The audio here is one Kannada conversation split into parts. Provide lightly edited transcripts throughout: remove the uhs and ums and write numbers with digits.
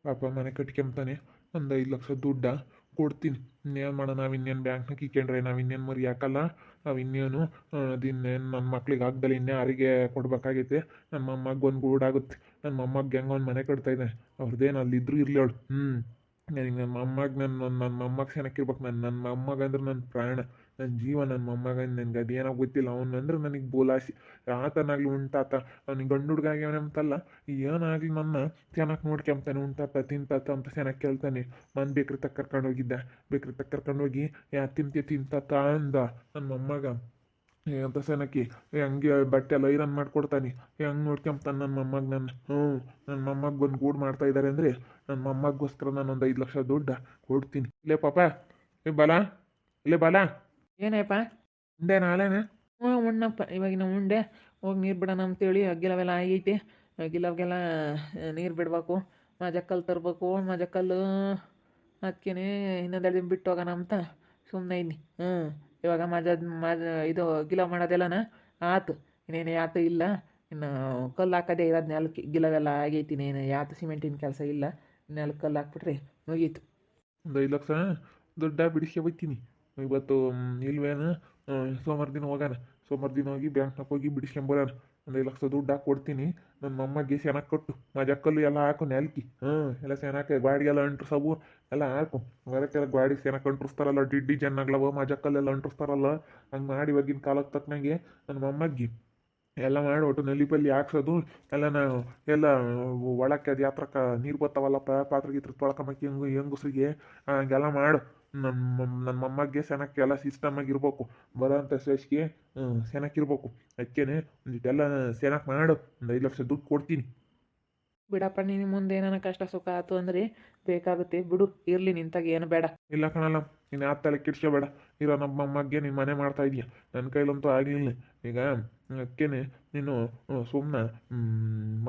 ಪಾಪ ಮನೆ ಕಟ್ಕೊಂತಾನೆ. ಒಂದು 5 ಲಕ್ಷ ದುಡ್ಡ ಕೊಡ್ತೀನಿ. ಇನ್ನೇನು ಮಾಡೋಣ, ನಾವಿನ್ನೇನು ಬ್ಯಾಂಕ್ನಾಗ ಇಕ್ಕೊಂಡ್ರೆ ನಾವಿನ್ನೇನು ಮರಿ ಹಾಕಲ್ಲ. ನಾವಿನ್ನೇನು ಅದಿನ್ನೇನು ನನ್ನ ಮಕ್ಳಿಗೆ ಆಗ್ದಲ್ಲ ಇನ್ನೇ ಯಾರಿಗೆ ಕೊಡ್ಬೇಕಾಗೈತೆ. ನನ್ನ ಮೊಮ್ಮಗ ಒಂದು ಗೂಡಾಗುತ್ತೆ. ನನ್ನ ಮೊಮ್ಮಗ ಹೆಂಗೆ ಒಂದು ಮನೆ ಕಟ್ತಾ ಇದ್ದಾನೆ. ಅವ್ರದ್ದೇನು ಅಲ್ಲಿದ್ದರೂ ಇರಲಿ ಅವಳು. ನನಗೆ ನನ್ನ ಮೊಮ್ಮಗ ನನ್ನ ಮೊಮ್ಮಗ ಚೆನ್ನಾಗಿರ್ಬೇಕು. ನನ್ನ ಮೊಮ್ಮಗ ಅಂದ್ರೆ ನನ್ನ ಪ್ರಾಣ, ನನ್ನ ಜೀವ. ನನ್ನ ಮೊಮ್ಮಗ ನನಗೆ ಅದೇನೋ ಗೊತ್ತಿಲ್ಲ. ಅವನು ಅಂದ್ರೆ ನನಗೆ ಬೋಲಾಸಿ. ಆತನಾಗ್ಲಿ ಉಂಟಾತ, ಅವ್ನಿಗೆ ಗಂಡು ಹುಡುಗ ಆಗ್ಯಾವಂತಲ್ಲ, ಏನಾಗಲಿ ನನ್ನ ಚೆನ್ನಾಗಿ ನೋಡ್ಕೊಂತಾನೆ. ಉಂಟಾತ ತಿಂತಾತ ಅಂತ ಚೆನ್ನಾಗಿ ಕೇಳ್ತಾನೆ. ಬೇಕ್ರಿ ತಕ್ಕ ಕರ್ಕೊಂಡು ಹೋಗಿದ್ದೆ. ಬೇಕ್ರಿ ತಕ್ಕ ಕರ್ಕೊಂಡು ಹೋಗಿ ತಿಂತಾತ ಅಂದ ನನ್ನ ಮೊಮ್ಮಗ. ಅಂತ ಸೆನಕಿ ಹಂಗೆ ಬಟ್ಟೆ ಎಲ್ಲ ಐರನ್ ಮಾಡ್ಕೊಡ್ತಾನೆ. ಹೆಂಗೆ ನೋಡ್ಕೊಂತಾನೆ ನನ್ನ ಮೊಮ್ಮಗ. ನನ್ನ ಮೊಮ್ಮಗ ಒಂದು ಗೂಡು ಮಾಡ್ತಾ ಇದ್ದಾರೆ ಅಂದರೆ ನನ್ನ ಮೊಮ್ಮಗೋಸ್ಕರ ನಾನು ಒಂದು 5 ಲಕ್ಷ ದುಡ್ಡು ಕೊಡ್ತೀನಿ. ಇಲ್ಲೇ ಪಾಪ, ಬಲ ಇಲ್ಲೇ ಬಲ. ಏನಪ್ಪ? ಉಂಡೆ ನಾಳೆನೆ? ಹ್ಞೂ ಉಣ್ಣಪ್ಪ, ಇವಾಗಿನ ಉಂಡೆ. ಹೋಗಿ ನೀರು ಬಿಡೋಣ ಅಂತೇಳಿ ಅಗ್ಗಿಲವೆಲ್ಲ ಆಗೈತೆ. ಅಗ್ಗಿಲವ್ಗೆಲ್ಲ ನೀರು ಬಿಡಬೇಕು. ಮಜಕ್ಕಲ್ಲು ತರಬೇಕು. ಮಜಕ್ಕಲ್ಲು ಅದಕ್ಕೇ ಇನ್ನೊಂದೆರಡು ದಿನ ಬಿಟ್ಟು ಹೋಗೋಣ ಅಂತ ಸುಮ್ಮನೆ ಇದ್ದೀನಿ. ಇವಾಗ ಇದು ಗಿಲವ್ ಮಾಡೋದೆಲ್ಲನ ಆತು. ಇನ್ನೇನು ಯಾತು ಇಲ್ಲ. ಇನ್ನು ಕಲ್ಲು ಹಾಕೋದೇ ಇರೋದು ನೆಲಕ್ಕೆ. ಗಿಲವೆಲ್ಲ ಆಗೈತಿ. ಇನ್ನೇನು ಯಾತು ಸಿಮೆಂಟಿನ ಕೆಲಸ ಇಲ್ಲ. ನೆಲಕ್ಕೆ ಕಲ್ಲು ಹಾಕ್ಬಿಟ್ರೆ ಮುಗೀತು. ಒಂದು 5 ಲಕ್ಷ ದುಡ್ಡ ಬಿಡಿಸ್ಕೆ ಹೋಗ್ತೀನಿ ಇವತ್ತು. ಇಲ್ವೇನು? ಸೋಮವಾರ ದಿನ ಹೋಗೋಣ. ಸೋಮವಾರ ದಿನ ಹೋಗಿ ಬ್ಯಾಂಕ್ನಾಗ ಹೋಗಿ ಬಿಡಿಸ್ಕೊಂಬರೋಣ. ಒಂದು 5 ಲಕ್ಷ ದುಡ್ಡು ಹಾಕಿ ಕೊಡ್ತೀನಿ. ನನ್ನ ಮೊಮ್ಮಗೆ ಚೆನ್ನಾಗಿ ಕೊಟ್ಟು ಮಜಕ್ಕಲ್ಲು ಎಲ್ಲ ಹಾಕು ನೆಲ್ಕಿ. ಎಲ್ಲ ಚೆನ್ನಾಗಿ ಗಾಡಿಗೆಲ್ಲ ಅಂಟ್ರಿಸವು ಎಲ್ಲ ಹಾಕು. ಹೊರಕ್ಕೆಲ್ಲ ಗಾಡಿ ಚೆನ್ನಾಗಿ ಅಂಟ್ರಿಸ್ತಾರಲ್ಲ, ಡಿಜನ್ ಆಗ್ಲವ ಮಜಕ್ಕಲ್ಲೆಲ್ಲ ಅಂಟ್ರಿಸ್ತಾರಲ್ಲ. ಹಂಗೆ ಮಾಡಿ ಇವಾಗಿನ ಕಾಲಕ್ಕೆ ತಕ್ಕನಾಗೆ ನನ್ನ ಮೊಮ್ಮಗ್ಗೆ ಎಲ್ಲ ಮಾಡಿ ಒಟ್ಟು ನೆಲ್ಲಿಪಲ್ಲಿ ಹಾಕ್ಸೋದು ಎಲ್ಲ. ನಾವು ಎಲ್ಲ ಒಳಕ್ಕೆ ಅದು ಯಾತ್ರಕ್ಕ ನೀರು ಬರ್ತಾವಲ್ಲ, ಪಾತ್ರೆ ಗೀತ್ರ ತೊಳ್ಕೊಂಬಕ್ಕಿ ಹೆಂಗಸ್ರಿಗೆ ಹಂಗೆಲ್ಲ ಮಾಡು. ನನ್ನ ಮೊಮ್ಮಗೆ ಚೆನ್ನಾಗಿ ಎಲ್ಲ ಸಿಸ್ಟಮಾಗಿ ಇರ್ಬೇಕು. ಬರೋಂಥ ಸೇಸ್ಗೆ ಚೆನ್ನಾಗಿರ್ಬೇಕು. ಅದಕ್ಕೇನೆ ಒಂದಿಟ್ಟೆಲ್ಲ ಚೆನ್ನಾಗಿ ಮಾಡು. ಒಂದು 5 ಲಕ್ಷ ದುಡ್ಡು ಕೊಡ್ತೀನಿ. ಬಿಡಪ್ಪ, ನೀನು ಮುಂದೆ ಏನಾನ ಕಷ್ಟ ಸುಖ ಆಯ್ತು ಅಂದರೆ ಬೇಕಾಗುತ್ತೆ ಬಿಡು. ಇರಲಿ ನಿಂತಾಗ ಏನು ಬೇಡ. ಇಲ್ಲ ಕಣಲ್ಲ, ನೀನು ಆ ತಲೆ ಕೆಡ್ಸ್ಕೋಬೇಡ. ಇರೋ ನಮ್ಮ ಮೊಮ್ಮಗೆ ನೀನು ಮನೆ ಮಾಡ್ತಾ ಇದೀಯ. ನನ್ನ ಕೈಲಂತೂ ಆಗಲಿಲ್ಲ ಈಗ. ಅದಕ್ಕೇನೆ ನೀನು ಸುಮ್ಮನೆ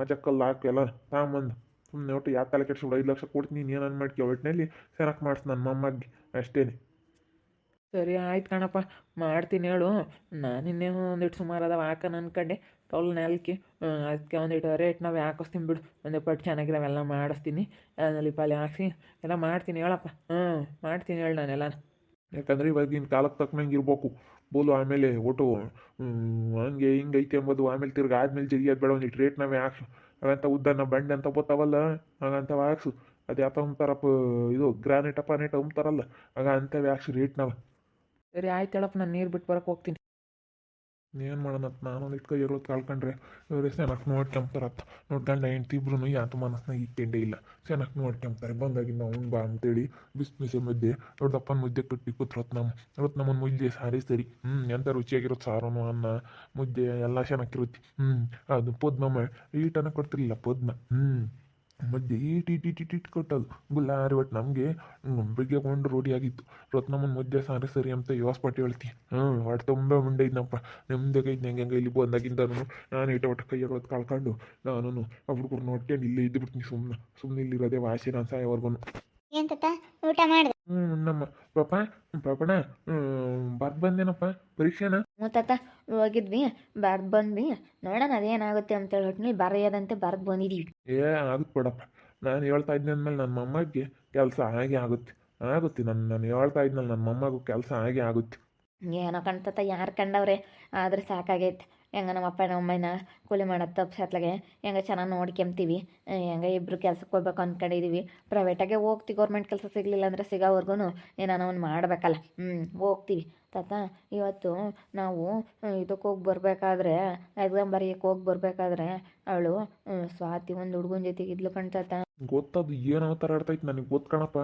ಮಜಕ್ಕಲ್ಲಿ ಹಾಕು ಎಲ್ಲ ತಗೊಂಬಂದು ಸುಮ್ಮನೆ ಒಟ್ಟು ಯಾವ ತಲೆ ಕೆಡ್ಸ್ಕೊಬೇಡ. 5 ಲಕ್ಷ ಕೊಡ್ತೀನಿ. ನೀನು ಏನಾರು ಮಾಡ್ಕೊ ಒಟ್ಟಿನಲ್ಲಿ ಚೆನ್ನಾಗಿ ಮಾಡಿಸ್ ನನ್ನ ಮೊಮ್ಮಗೆ ಅಷ್ಟೇ. ಸರಿ ಆಯ್ತು ಕಣಪ್ಪ, ಮಾಡ್ತೀನಿ ಹೇಳು. ನಾನು ಇನ್ನೇನು ಒಂದಿಟ್ಟು ಸುಮಾರು ಅದಾವ ಹಾಕೋಣ ಅನ್ಕೊಂಡೆ. ಕೌಲ್ ನೆಲಕ್ಕೆ ಅದಕ್ಕೆ ಒಂದಿಟ್ಟು ರೇಟ್ ನಾವು ಹಾಕಿಸ್ತೀನಿ ಬಿಡು. ಒಂದು ಪಟ್ಟು ಚೆನ್ನಾಗಿರೋವೆಲ್ಲ ಮಾಡಿಸ್ತೀನಿ. ನಲ್ಲಿ ಪಾಲಿ ಹಾಕ್ಸಿ ಎಲ್ಲ ಮಾಡ್ತೀನಿ ಹೇಳಪ್ಪ. ಮಾಡ್ತೀನಿ ಹೇಳು ನಾನೆಲ್ಲ. ಯಾಕಂದ್ರೆ ಇವಾಗಿನ ಕಾಲಕ್ಕೆ ತಕ್ಕನಂಗೆ ಇರ್ಬೇಕು ಬೋಲು. ಆಮೇಲೆ ಒಟ್ಟು ಹಂಗೆ ಹಿಂಗೆ ಐತೆ ಎಂಬುದು ಆಮೇಲೆ ತಿರ್ಗಿ ಆದ್ಮೇಲೆ ಜರಿಯೋದು ಬೇಡ. ಒಂದಿಟ್ಟು ರೇಟ್ ನಾವೇ ಹಾಕ್ಸು. ಹಾಗಂತ ಉದ್ದನ್ನ ಬಂಡೆ ಅಂತ ಗೊತ್ತಾವಲ್ಲ, ಹಾಗಂತವ ಹಾಕ್ಸು. ಅದು ಯಾತ ಅಂತಾರಪ್ಪ, ಇದು ಗ್ರಾನೈಟ್ ಅಪಾನೈಟ್ ಅಂತಾರಲ್ಲ, ಆಗ ಅಂಥವೇ ಹಾಕ್ಸು ರೇಟ್ ನಾವು. ಸರಿ ಆಯ್ತು ಹೇಳಪ್ಪ, ನಾನು ನೀರು ಬಿಟ್ಟು ಬರೋಕೆ ಹೋಗ್ತೀನಿ. ಏನು ಮಾಡೋಣ, ನಾನು ಇಟ್ಕೊ ಇರೋದು ಕಳ್ಕೊಂಡ್ರೆ ಇವರೇ ಚೆನ್ನಾಗಿ ನೋಡ್ಕೊಂತಾರತ್ತ. ನೋಡ್ಕೊಂಡ ಹೆಂಡ್ತಿ ಇಬ್ರು ಯಾತು ಮನಸ್ನಾಗ ಇಟ್ಟೇಂಡೇ ಇಲ್ಲ. ಚೆನ್ನಾಗಿ ನೋಡ್ಕೊಂತಾರೆ. ಬಂದಾಗಿಂದ ಅವ್ನು ಬಾ ಅಂತೇಳಿ ಬಿಸಿ ಮುದ್ದೆ ದೊಡ್ಡಪ್ಪನ ಮುದ್ದೆ ಕಟ್ಟಿ ಕೂತ್ ರತ್ನಮ್ಮನ ಮುದ್ದೆ ಸಾರಿ ಸರಿ. ಎಂಥ ರುಚಿಯಾಗಿರುತ್ತೆ ಸಾರನು ಅನ್ನ ಮುದ್ದೆ ಎಲ್ಲ ಚೆನ್ನಾಗಿರುತ್ತೆ. ಅದು ಪದ್ಮ ಈಟನ ಕೊಡ್ತಿರ್ಲಿಲ್ಲ ಪದ್ಮ. ಮಧ್ಯೆ ಈಟ್ ಕೊಟ್ಟದು ಗುಲ್ಲಾರಿ. ಒಟ್ಟು ನಮಗೆ ಬೆಳಿಗ್ಗೆ ಕೊಂಡು ರೂಢಿ ಆಗಿತ್ತು ರತ್ನಮ್ಮನ ಮಧ್ಯೆ ಸಾರಿ ಸರಿ ಅಂತ ಯೋಸ್ಪಟ್ಟು ಹೇಳ್ತಿ. ಒಟ್ಟು ತುಂಬ ಮುಂಡೆ ಇದ್ನಪ್ಪ. ನೆಮ್ಮದಿಗೆ ಇದ್ದು ಹೆಂಗೆ ಇಲ್ಲಿ ಬಂದಾಗಿಂದನು ನಾನು ಒಟ್ಟು ಕೈ ಹೊತ್ತು ಕಳ್ಕೊಂಡು ನಾನು ಹುಡುಗರು ನೋಡ್ಕೊಂಡು ಇಲ್ಲೇ ಇದ್ದುಬಿಡ್ತೀನಿ. ಸುಮ್ಮನೆ ಇಲ್ಲಿರೋದೇ ವಾಸಿ ನಾನು ಸಾಯೋವರೆಗೂ. ಏನ್ ತಾತ ಊಟ ಮಾಡಿದೆ? ನಮ್ಮ ಪಾಪಣ ಬರ್ದು ಬಂದೇನಪ್ಪ ಪರೀಕ್ಷೆನ. ತಾತ ಹೋಗಿದ್ವಿ, ಬರ್ದು ಬಂದ್ವಿ. ನೋಡೋಣ ಅದೇನಾಗುತ್ತೆ ಅಂತೇಳಿ ಹೊಟ್ಟಿನಲ್ಲಿ ಬರೆಯೋದಂತೆ ಬರ್ದು ಬಂದಿದ್ದೀವಿ. ಆಗುತ್ತೆ ಬಿಡಪ್ಪ. ನಾನು ಹೇಳ್ತಾ ಇದ್ದೆ ಅಂದಮೇಲೆ ನನ್ನ ಮೊಮ್ಮಗೆ ಕೆಲಸ ಹಾಗೆ ಆಗುತ್ತೆ. ನಾನು ಹೇಳ್ತಾ ಇದ್ನಲ್ಲ, ನನ್ನ ಮೊಮ್ಮಗೂ ಕೆಲಸ ಹಾಗೆ ಆಗುತ್ತೆ. ಏನೋ ಕಣ್ತತ, ಯಾರು ಕಂಡವ್ರೆ ಆದ್ರೆ ಸಾಕಾಗೈತೆ. ಹೆಂಗ ನಮ್ಮ ಅಪ್ಪ ನಮ್ಮ ಅಮ್ಮನ ಕೂಲಿ ಮಾಡೋದು ತಪ್ಪಿಸತ್ಲಾಗೆ ಹೆಂಗೆ ಚೆನ್ನಾಗಿ ನೋಡ್ಕೊಂತೀವಿ. ಹೆಂಗೆ ಇಬ್ಬರು ಕೆಲ್ಸಕ್ಕೆ ಹೋಗ್ಬೇಕು ಅಂದ್ಕೊಂಡಿದ್ದೀವಿ. ಪ್ರೈವೇಟಾಗೆ ಹೋಗ್ತೀವಿ. ಗೌರ್ಮೆಂಟ್ ಕೆಲಸ ಸಿಗಲಿಲ್ಲ ಅಂದರೆ ಸಿಗೋವರೆಗೂ ಏನಾನ ಒಂದು ಮಾಡಬೇಕಲ್ಲ. ಹೋಗ್ತೀವಿ ತಾತ. ಇವತ್ತು ನಾವು ಇದಕ್ಕೆ ಹೋಗಿ ಬರಬೇಕಾದ್ರೆ, ಎಕ್ಸಾಮ್ ಬರೆಯೋಕ್ಕೆ ಹೋಗಿ ಬರಬೇಕಾದ್ರೆ ಅವಳು ಸ್ವಾತಿ ಒಂದು ಹುಡುಗನ ಜೊತೆಗೆ ಇದ್ಲು ಕಣ್ತಾತ. ಗೊತ್ತದು ಏನೋ ಥರ ಆಡ್ತೈತೆ ನನಗೆ ಗೊತ್ತ್ಕಣಪ್ಪ.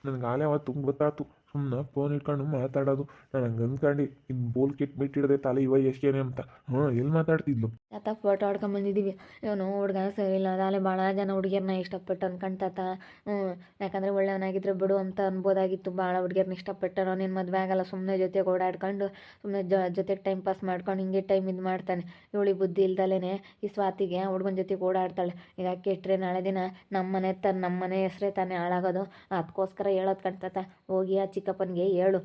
ನನಗೆ ಆಲೇ ಅವತ್ತು ಗೊತ್ತಾಯ್ತು. ಸುಮ್ಮನೆ ಫೋನ್ ಇಟ್ಕೊಂಡು ಮಾತಾಡೋದು. ನಾನು ಹಂಗೆ ಅಂದ್ಕೊಂಡು ಇನ್ನು ಬೋಲ್ ಬಿಟ್ಟಿಡದೆ ತಲೆ ಎಷ್ಟೇನೆ ಅಂತ. ಎಲ್ಲಿ ಮಾತಾಡ್ತಿದ್ಲು ತಾತ? ಫೋಟೋ ಹೊಡ್ಕೊಂಬಂದಿದ್ದೀವಿ. ಇವನು ಹುಡುಗ ಸರಿ ಇಲ್ಲ. ಅದಾಲೆ ಭಾಳ ಜನ ಹುಡುಗಿಯರನ್ನ ಇಷ್ಟಪಟ್ಟು ಅನ್ಕೊಂತಾತ. ಯಾಕಂದರೆ ಒಳ್ಳೆಯವನಾಗಿದ್ರೆ ಬಿಡು ಅಂತ ಅನ್ಬೋದಾಗಿತ್ತು. ಭಾಳ ಹುಡುಗಿಯರನ್ನ ಇಷ್ಟಪಟ್ಟನೋ. ನಿನ್ನ ಮದುವೆ ಆಗಲ್ಲ, ಸುಮ್ಮನೆ ಜೊತೆಗೆ ಓಡಾಡ್ಕೊಂಡು ಸುಮ್ಮನೆ ಜೊತೆಗೆ ಟೈಮ್ ಪಾಸ್ ಮಾಡ್ಕೊಂಡು ಹಿಂಗೆ ಟೈಮ್ ಇದು ಮಾಡ್ತಾನೆ. ಇವಳಿಗೆ ಬುದ್ಧಿ ಇಲ್ದಲೇ ಈ ಸ್ವಾತಿಗೆ ಹುಡುಗನ ಜೊತೆಗೆ ಓಡಾಡ್ತಾಳೆ. ಈಗ ಕೆಟ್ಟರೆ ನಾಳೆ ದಿನ ನಮ್ಮ ಮನೆ ಹೆಸರೇ ತಾನೇ ಹಾಳಾಗೋದು. ಅದಕ್ಕೋಸ್ಕರ ಹೇಳೋದು ಕಣ್ತಾತ. ಹೋಗಿ ಆ ಚಿಕ್ಕಪ್ಪನಿಗೆ ಹೇಳು.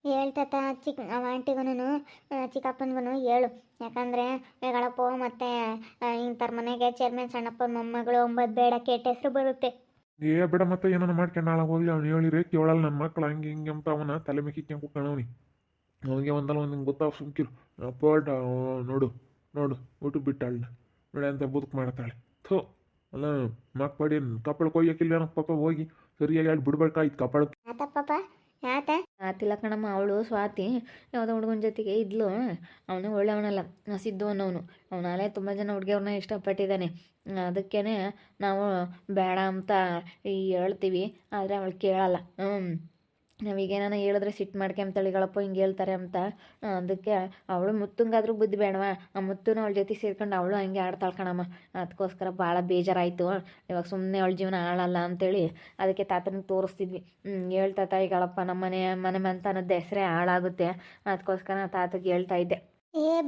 ಹೇಳ್ತಾತ ಆಂಟಿಗೂ ಚಿಕ್ಕಪ್ಪನಿಗೂ ಹೇಳು. ಯಾಕಂದರೆ ಗಳಪ್ಪ ಮತ್ತು ಇಂಥರ ಮನೆಗೆ ಚೇರ್ಮನ್ ಸಣ್ಣಪ್ಪನ ಮೊಮ್ಮಗಳು 9 ಬೇಡ ಕೆಟ್ಟ ಹೆಸರು ಬರುತ್ತೆ. ಬಿಡ ಮತ್ತೆ ಏನಾನ ಮಾಡ್ಕೊಂಡು ನಾಳೆ ಹೋಗ್ಲಿ ಅವ್ನು ಹೇಳಿರಿ ಕೇಳಲ್ಲ ನನ್ನ ಮಕ್ಳು ಹಂಗೆ ಹಿಂಗೆ ಅಂತ ಅವನ ತಲೆ ಮೆಕ್ಕಿಕ್ಕೊಂಡು ಕೂತ್ಕೊಂಡವನಿ ಅವನಿಗೆ ಒಂದಲ್ಲ ಒಂದು ಗೊತ್ತಾವ ಸುಮ್ಕಿರು ಪೋಟ ನೋಡು ನೋಡು ಊಟ ಬಿಟ್ಟಾಳ ನೋಡಿ ಅಂತ ಬದುಕು ಮಾಡ್ತಾಳೆ ಥೋ ಅಲ್ಲ ಮಕ್ಕಳು ಕಪ್ಪಳು ಕೊಯ್ಯಕ್ಕಿಲ್ಲ ಪಾಪ ಹೋಗಿ ಸರಿಯಾಗಿ ಅಲ್ಲಿ ಬಿಡ್ಬೇಕಾಯ್ತು ಕಪ್ಪಳಕ್ಕೆ ಆತಪ್ಪಪ್ಪ ಆತ ಆತಿಲ್ಲ ಕಣಮ್ಮ. ಅವಳು ಸ್ವಾತಿ ಯಾವುದೋ ಹುಡುಗನ ಜೊತೆಗೆ ಇದ್ಲು. ಅವನು ಒಳ್ಳೆಯವನಲ್ಲ, ಸಿದ್ದು ಅನ್ನೋನು. ಅವನಾಲೇ ತುಂಬ ಜನ ಹುಡುಗಿಯವ್ರನ್ನ ಇಷ್ಟಪಟ್ಟಿದ್ದಾನೆ. ಅದಕ್ಕೇ ನಾವು ಬೇಡ ಅಂತ ಹೇಳ್ತೀವಿ, ಆದರೆ ಅವಳು ಕೇಳಲ್ಲ. ನಾವೀಗೇನಾನ ಹೇಳಿದ್ರೆ ಸಿಟ್ಟು ಮಾಡ್ಕೊಂತಳಿಗಳಪ್ಪ ಹಿಂಗೆ ಹೇಳ್ತಾರೆ ಅಂತ. ಅದಕ್ಕೆ ಅವಳು ಮುತ್ತಂಗಾದ್ರೂ ಬುದ್ಧಿ ಬೇಡವಾ, ಆ ಮುತ್ತುನ ಅವಳ ಜೊತೆ ಸೇರ್ಕೊಂಡು ಅವಳು ಹಂಗೆ ಆಡ್ತಾಳೆ ಕಣಮ್ಮ. ಅದಕ್ಕೋಸ್ಕರ ಭಾಳ ಬೇಜಾರಾಯಿತು. ಇವಾಗ ಸುಮ್ಮನೆ ಅವಳ ಜೀವನ ಆಳಲ್ಲ ಅಂತೇಳಿ ಅದಕ್ಕೆ ತಾತನಿಗೆ ತೋರಿಸ್ತಿದ್ವಿ. ಹೇಳ್ತಾತ ಈಗಳಪ್ಪ ನಮ್ಮ ಮನೆ ಮಂತನದ ಹೆಸರೇ ಹಾಳಾಗುತ್ತೆ, ಅದಕ್ಕೋಸ್ಕರ ತಾತಗೆ ಹೇಳ್ತಾ ಇದ್ದೆ.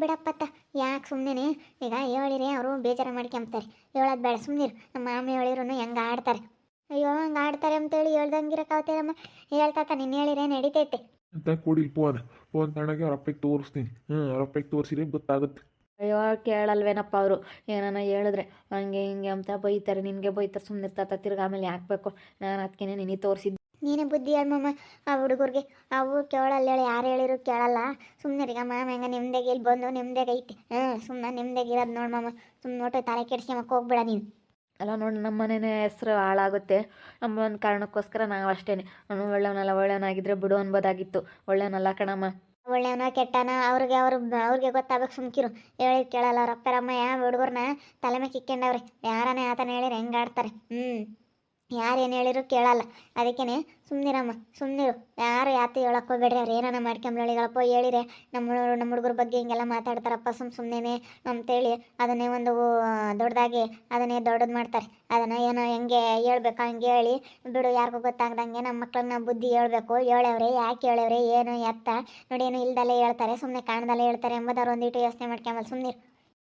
ಬಿಡಪ್ಪತ್ತ ಯಾಕೆ ಸುಮ್ಮನೆ ಈಗ ಹೇಳಿರಿ ಅವರು ಬೇಜಾರು ಮಾಡ್ಕೊಂತಾರೆ. ಹೇಳೋದು ಬೇಡ ಸುಮ್ಮನಿರು. ನಮ್ಮ ಮಾಮಿ ಹೇಳಿದ್ರು ಹೆಂಗೆ ಆಡ್ತಾರೆ. ಅಯ್ಯೋ ಹಂಗೆ ಆಡ್ತಾರೆ ಅಂತೇಳಿ ಹೇಳ್ದಂಗಿರಕ್ಕಾಗ್ತೇನಮ್ಮ. ಹೇಳ್ತಾತ ನೀನು ಹೇಳಿರೇ ನಡೀತೈತೆ ಅಂತ ಕೊಡಿಲ್ ಫೋನ್ ತಗೊಂಡಾಗೆ ಅವ್ರ ಅಪ್ಪಗೆ ತೋರಿಸ್ತೀನಿ ಅವ್ರ ಅಪ್ಪಗೆ ತೋರಿಸಿದ್ರೆ ಗೊತ್ತಾಗುತ್ತೆ. ಅಯ್ಯೋ ಕೇಳಲ್ವೇನಪ್ಪ ಅವರು, ಏನಾನ ಹೇಳಿದ್ರೆ ಹಂಗೆ ಹಿಂಗೆ ಅಂತ ಬೈತಾರೆ, ನಿನಗೆ ಬೈತಾರೆ, ಸುಮ್ಮನೆ ತಾತ ತಿರ್ಗಿ ಆಮೇಲೆ ಹಾಕ್ಬೇಕು. ನಾನು ಅದಕ್ಕೇ ನಿನಗೆ ತೋರಿಸಿದ್ದು. ನೀನೇ ಬುದ್ಧಿ ಹೇಳಮ್ಮ ಆ ಹುಡುಗರಿಗೆ. ಅವು ಕೇಳಲ್ಲ ಹೇಳಿ ಯಾರು ಹೇಳಿರು ಕೇಳಲ್ಲ. ಸುಮ್ಮನೆ ಈಗ ಮಾಮ ಹೆಂಗೆ ನಿಮ್ದಾಗೆ ಇಲ್ಲಿ ಬಂದು ನಿಮ್ದಾಗೆ ಐತೆ. ಸುಮ್ಮನೆ ನಿಮ್ದಾಗೆ ಇರೋದು ನೋಡಮ್ಮ. ಸುಮ್ಮನೆ ನೋಟು ತಲೆ ಕೆಡ್ಸ್ಕೊಂಬಕ್ಕೆ ಹೋಗ್ಬೇಡ ನೀನು. ಅಲ್ಲ ನೋಡಿ, ನಮ್ಮ ಮನೆಯೇ ಹೆಸ್ರು ಹಾಳಾಗುತ್ತೆ ನಮ್ಮ ಒಂದು ಕಾರಣಕ್ಕೋಸ್ಕರ ನಾವು ಅಷ್ಟೇ. ಅವನು ಒಳ್ಳೆಯವನಾಗಿದ್ದರೆ ಬಿಡು ಅನ್ಬೋದಾಗಿತ್ತು. ಒಳ್ಳೆಯವನಲ್ಲ ಕಣಮ್ಮ. ಒಳ್ಳೆಯವನ ಕೆಟ್ಟನ ಅವ್ರಿಗೆ ಗೊತ್ತಾಗಬೇಕು. ಸುಮ್ಕಿರು. ಹೇಳಿದ್ ಕೇಳಲ್ಲ ಅವ್ರ ಅಪ್ಪರಮ್ಮ ಯಾವ ಹುಡುಗರ್ನ ತಲೆ ಮೇಲೆ ಕಿಕ್ಕೊಂಡವ್ರೆ. ಯಾರನೇ ಆತನ ಹೇಳಿರಿ ಹೆಂಗೆ ಆಡ್ತಾರೆ. ಯಾರೇನು ಹೇಳಿರು ಕೇಳಲ್ಲ. ಅದಕ್ಕೇ ಸುಮ್ಮನಿರಮ್ಮ, ಸುಮ್ಮನಿರು. ಯಾರು ಯಾತು ಹೇಳಕ್ಕೆ ಹೋಗ್ಬೇಡ್ರಿ. ಅವ್ರು ಏನಾನ ಮಾಡ್ಕೊಂಬ್ಳಿಗಳಪ್ಪ ಹೇಳಿರೆ ನಮ್ಮ ಹುಡುಗರ ಬಗ್ಗೆ ಹಿಂಗೆಲ್ಲ ಮಾತಾಡ್ತಾರಪ್ಪ ಸುಮ್ಮನೆ ಅಂತೇಳಿ ಅದನ್ನೇ ಒಂದು ದೊಡ್ಡದಾಗಿ ಅದನ್ನೇ ದೊಡ್ಡದು ಮಾಡ್ತಾರೆ. ಅದನ್ನು ಏನೋ ಹೆಂಗೆ ಹೇಳ್ಬೇಕು ಹಂಗೆ ಹೇಳಿ ಬಿಡು. ಯಾರಿಗೂ ಗೊತ್ತಾಗ್ದಂಗೆ ನಮ್ಮ ಮಕ್ಳಿಗೆ ನಾವು ಬುದ್ಧಿ ಹೇಳ್ಬೇಕು. ಹೇಳವ್ರೆ ಯಾಕೆ ಹೇಳವ್ರೆ ಏನು ಎತ್ತ ನೋಡಿ, ಏನು ಇಲ್ದಲ್ಲೇ ಹೇಳ್ತಾರೆ, ಸುಮ್ಮನೆ ಕಾಣ್ದಲ್ಲೇ ಹೇಳ್ತಾರೆ ಎಂಬುದವ್ರು ಒಂದಿಟ್ಟು ಯೋಚನೆ ಮಾಡ್ಕೊಂಬಲ್ಲ. ಸುಮ್ಮನಿರು.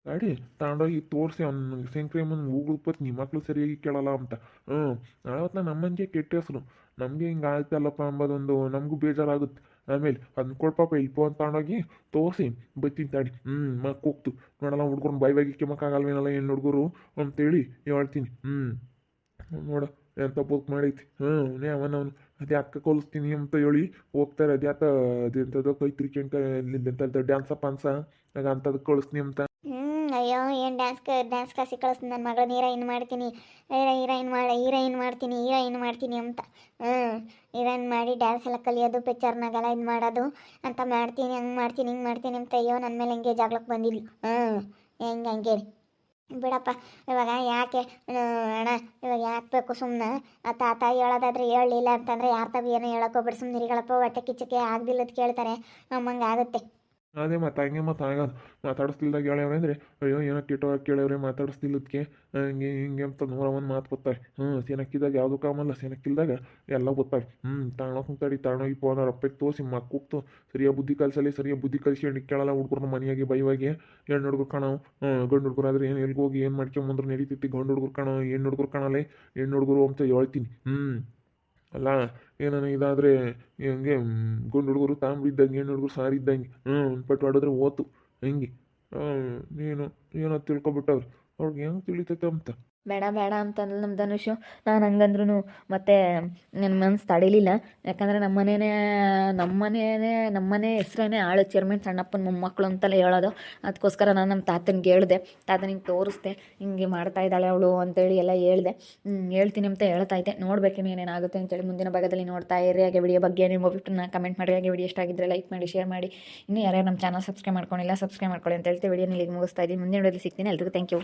ಗಾಡಿ ತಗೊಂಡೋಗಿ ತೋರಿಸಿ ಅವ್ನಿಗೆ ಶಂಕ್ರಿಯಮ್ಮನ ಉಗುಳ್ಪತ್ ನಿಮ್ಮ ಮಕ್ಳು ಸರಿಯಾಗಿ ಕೇಳಲ್ಲ ಅಂತ. ನಾಳೆ ನಮ್ಮಂಗೆ ಕೆಟ್ಟ ಹೆಸರು. ನಮಗೆ ಹಿಂಗೆ ಆಯ್ತಲ್ಲಪ್ಪ ಅಂಬೋದೊಂದು ನಮಗೂ ಬೇಜಾರಾಗುತ್ತೆ. ಆಮೇಲೆ ಅದನ್ನ ಕೊಡ್ಪಾಪ ಇಲ್ಲಿ ಫೋನ್ ತಗೊಂಡೋಗಿ ತೋರಿಸಿ ಬತ್ತೀನಿ ತಾಡಿ. ಮಕ್ಕ ಹೋಗ್ತು ನೋಡಲ್ಲ ಹುಡ್ಗರ್ನ ಬಾಯಿ ಕೆಮ್ಮಕ್ಕಾಗಲ್ವೇನಲ್ಲ ಏನು ಹುಡುಗರು ಅಂತೇಳಿ ಹೇಳ್ತೀನಿ. ನೋಡ ಎಂತ ಬದುಕು ಮಾಡೈತಿ. ಅವನವನು ಅದೇ ಅಕ್ಕ ಕೊಲಿಸ್ತೀನಿ ಅಂತ ಹೇಳಿ ಹೋಗ್ತಾರೆ. ಅದ್ಯಾತ ಅದೆಂಥದ್ದು ಕೈ ತಿರ್ಕೊಂಡ ಎಂಥದ್ದು ಡ್ಯಾನ್ಸ ಪಾನ್ಸ ಆಗ ಅಂಥದ್ದು ಕಳಿಸ್ತೀನಿ ಅಂತ. ಅಯ್ಯೋ ಏನು ಡ್ಯಾನ್ಸ್ ಕ್ಲಾಸಿಗೆ ಕಳಿಸ್ತೀನಿ ನನ್ನ ಮಗಳನ್ನ. ಹೀರೋಯಿನ್ ಮಾಡ್ತೀನಿ, ಹೀರೋಯಿನ್ ಮಾಡ್ತೀನಿ ಅಂತ. ಹೀರೋಯಿನ್ ಮಾಡಿ ಡ್ಯಾನ್ಸ್ ಎಲ್ಲ ಕಲಿಯೋದು, ಪಿಕ್ಚರ್ನಾಗೆಲ್ಲ ಇದು ಮಾಡೋದು ಅಂತ ಮಾಡ್ತೀನಿ. ಹಂಗೆ ಮಾಡ್ತೀನಿ ಹಿಂಗೆ ಮಾಡ್ತೀನಿ ಅಂತ. ಅಯ್ಯೋ ನನ್ನ ಮೇಲೆ ಹೆಂಗೆ ಜಾಗ್ಲಕ್ಕೆ ಬಂದಿಲ್ಲ. ಹಂಗೆ ಬಿಡಪ್ಪ. ಇವಾಗ ಯಾಕೆ ಅಣ್ಣ ಇವಾಗ ಯಾಕೆ ಬೇಕು ಸುಮ್ಮನೆ. ತಾತ ಹೇಳೋದಾದ್ರೆ ಹೇಳಲಿಲ್ಲ ಅಂತಂದರೆ ಯಾರ ತಗ ಏನೋ ಹೇಳೋಕ್ಕೋಗ್ಬಿಟ್ಟು ಸುಮ್ಮನೆ ಇರಿಗಳಪ್ಪ. ಹೊಟ್ಟೆ ಕಿಚ್ಚಕ್ಕೆ ಆಗ್ದಿಲ್ಲದ ಕೇಳ್ತಾರೆ, ನಮ್ಮಂಗೆ ಆಗುತ್ತೆ. ಅದೇ ಮತ್ತು ಹಂಗೆ ಮತ್ತು ಆಗೋದು. ಮಾತಾಡಿಸ್ತಿಲ್ದಾಗ ಹೇಳವ್ರೆ ಅಂದರೆ ಅಯ್ಯೋ ಏನೋ ಕೆಟ್ಟವಾಗ ಕೇಳವ್ರೆ ಮಾತಾಡಿಸ್ತಿಲ್ಲದಕ್ಕೆ ಹಂಗೆ ಹಿಂಗೆ ಅಂತ 101 ಮಾತು ಬರ್ತಾವೆ. ಸೆನಕ್ಕಿದಾಗ ಯಾವುದೂ ಕಾಮಲ್ಲ, ಸೆನಕ್ಕಿಲ್ದಾಗ ಎಲ್ಲ ಬರ್ತಾವೆ. ತಗೊಳಕ್ಕೆ ತಡಿ ತಗೊಂಡೋಗಿ ಫೋನ್ ಅವ್ರ ಅಪ್ಪಗೆ ತೋರಿಸಿ ಮಕ್ಕೂಗ್ತು ಸರಿಯಾಗಿ ಬುದ್ಧಿ ಕಲಿಸಲಿ. ಸರಿಯಾಗಿ ಬುದ್ಧಿ ಕಲಿಸಿ ಹೆಣ್ಣಿಗೆ ಕೇಳಲ್ಲ ಹುಡುಗರನ್ನ ಮನೆಯಾಗೆ ಬೈವಾಗಿ. ಹೆಣ್ಣು ಹುಡುಗರು ಕಾಣವು ಗಂಡು ಹುಡುಗರು ಆದರೆ ಏನು ಎಲ್ಗೋಗಿ ಏನು ಮಾಡ್ಕೊಂಬಂದ್ರೆ ನಡೀತೈತಿ. ಗಂಡು ಹುಡುಗರು ಕಾಣೋ ಹೆಣ್ಣು ಹುಡುಗರು ಕಾಣಲ್ಲ ಹೆಣ್ಣು ಹುಡುಗರು ಅಂತ ಹೇಳ್ತೀನಿ. ಅಲ್ಲ ಏನಾನ ಇದಾದರೆ ಹಂಗೆ ಗಂಡು ಹುಡುಗರು ತಾಂಬಿದ್ದಂಗೆ ಹೆಣ್ಣು ಹುಡುಗರು ಸಾರಿದ್ದಂಗೆ ಪಟ್ಟು ಆಡಿದ್ರೆ ಓತು ಹಂಗೆ. ನೀನು ಏನೋ ತಿಳ್ಕೊಬಿಟ್ಟವ್ರು ಅವ್ರಿಗೆ ಹೆಂಗೆ ತಿಳಿತೈತೆ ಅಂತ. ಬೇಡ ಅಂತಂದ್ರೆ ನಮ್ಮ ಧನುಷು. ನಾನು ಹಂಗಂದ್ರೂ ಮತ್ತೆ ನನ್ನ ಮನಸ್ಸು ತಡೀಲಿಲ್ಲ. ಯಾಕಂದರೆ ನಮ್ಮನೆ ಹೆಸ್ರೇ ಆಳು ಚೇರ್ಮನ್ ಸಣ್ಣಪ್ಪನ ಮೊಮ್ಮಕ್ಕಳು ಅಂತಲೇ ಹೇಳೋದು. ಅದಕ್ಕೋಸ್ಕರ ನಾನು ನಮ್ಮ ತಾತನಿಗೆ ಹೇಳಿದೆ, ತಾತನಿಗೆ ತೋರಿಸ್ದೆ ಹಿಂಗೆ ಮಾಡ್ತಾ ಇದ್ದಾಳೆ ಅವಳು ಅಂತೇಳಿ ಎಲ್ಲ ಹೇಳಿದೆ. ಹೇಳ್ತೀನಿ ಅಂತ ಹೇಳ್ತಾ ಇದ್ದೆ. ನೋಡಬೇಕು ಏನೇನಾಗುತ್ತೆ ಅಂತೇಳಿ ಮುಂದಿನ ಭಾಗದಲ್ಲಿ ನೋಡ್ತಾ ಇರಿ. ಹಾಗೆ ವಿಡಿಯೋ ಬಗ್ಗೆ ನಿಮ್ಮ ಅಭಿಪ್ರಾಯನ ಕಮೆಂಟ್ ಮಾಡಿ. ಹಾಗೆ ವಿಡಿಯೋ ಇಷ್ಟ ಆಗಿದ್ದರೆ ಲೈಕ್ ಮಾಡಿ, ಶೇರ್ ಮಾಡಿ. ಇನ್ನೂ ಯಾರ್ಯಾರು ನಮ್ಮ ಚಾನಲ್ ಸಬ್ಸ್ಕ್ರೈಬ್ ಮಾಡ್ಕೊಂಡಿಲ್ಲ ಸಬ್ಸ್ಕ್ರೈಬ್ ಮಾಡ್ಕೊಳ್ಳಿ ಅಂತ ಹೇಳ್ತೀವಿ. ವಿಡಿಯೋನ ಇಲ್ಲಿಗೆ ಮುಗಿಸ್ತಾ ಇದ್ದೀನಿ. ಮುಂದಿನ ವಿಡಿಯೋದಲ್ಲಿ ಸಿಗ್ತೀನಿ. ಎಲ್ರಿಗೂ ಥ್ಯಾಂಕ್ ಯು.